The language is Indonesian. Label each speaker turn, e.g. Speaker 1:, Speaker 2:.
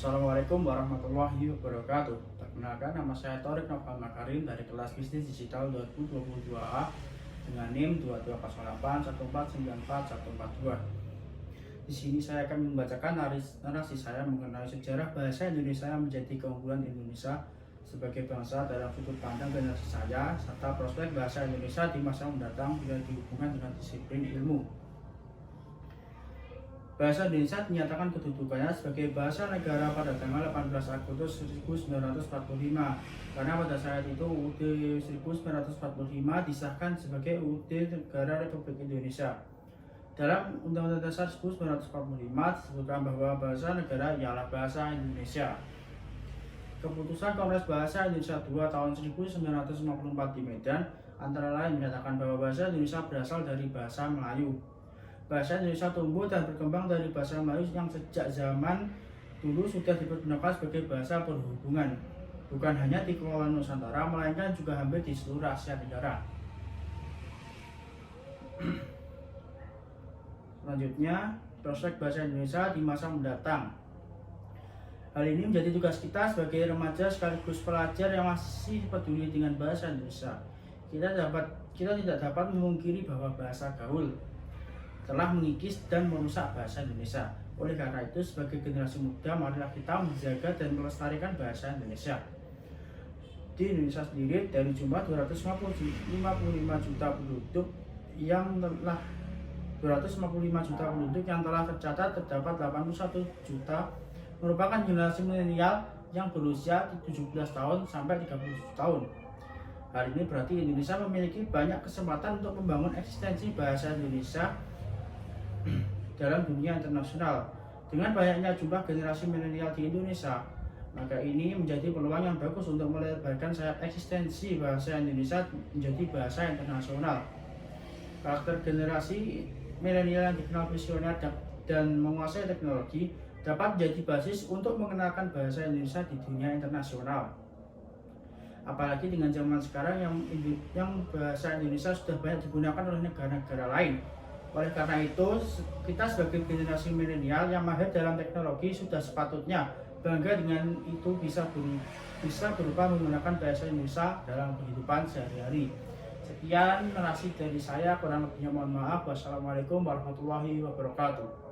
Speaker 1: Assalamualaikum warahmatullahi wabarakatuh. Perkenalkan, nama saya Torik Noval Makarim dari kelas Bisnis Digital 2022A dengan NIM 220814941442. Di sini saya akan membacakan narasi saya mengenai sejarah bahasa Indonesia menjadi keunggulan Indonesia sebagai bangsa dalam sudut pandang generasi saya, serta prospek bahasa Indonesia di masa mendatang bila dihubungkan dengan disiplin ilmu. Bahasa Indonesia dinyatakan kedudukannya sebagai bahasa negara pada tanggal 18 Agustus 1945 karena pada saat itu UUD 1945 disahkan sebagai UUD Negara Republik Indonesia. Dalam Undang-Undang Dasar 1945 disebutkan bahwa bahasa negara ialah bahasa Indonesia. Keputusan Kongres Bahasa Indonesia II tahun 1954 di Medan antara lain menyatakan bahwa bahasa Indonesia berasal dari bahasa Melayu. Bahasa Indonesia tumbuh dan berkembang dari bahasa Melayu yang sejak zaman dulu sudah dipergunakan sebagai bahasa perhubungan, bukan hanya di Kepulauan Nusantara, melainkan juga hampir di seluruh Asia Tenggara. Selanjutnya, prospek bahasa Indonesia di masa mendatang. Hal ini menjadi tugas kita sebagai remaja sekaligus pelajar yang masih peduli dengan bahasa Indonesia. Kita tidak dapat memungkiri bahwa bahasa gaul telah mengikis dan merusak bahasa Indonesia. Oleh karena itu, sebagai generasi muda, marilah kita menjaga dan melestarikan bahasa Indonesia. Di Indonesia sendiri, dari jumlah 255 juta penduduk yang telah tercatat, terdapat 81 juta merupakan generasi milenial yang berusia 17 tahun sampai 37 tahun. Hal ini berarti Indonesia memiliki banyak kesempatan untuk membangun eksistensi bahasa Indonesia dalam dunia internasional. Dengan banyaknya jumlah generasi milenial di Indonesia, maka ini menjadi peluang yang bagus untuk melebarkan sayap eksistensi bahasa Indonesia menjadi bahasa internasional. Karakter generasi milenial yang dikenal visioner dan menguasai teknologi dapat menjadi basis untuk mengenalkan bahasa Indonesia di dunia internasional. Apalagi dengan zaman sekarang yang bahasa Indonesia sudah banyak digunakan oleh negara-negara lain. Oleh karena itu, kita sebagai generasi milenial yang mahir dalam teknologi sudah sepatutnya bangga dengan itu bisa berupa menggunakan bahasa Indonesia dalam kehidupan sehari-hari. Sekian narasi dari saya, kurang lebihnya mohon maaf. Wassalamualaikum warahmatullahi wabarakatuh.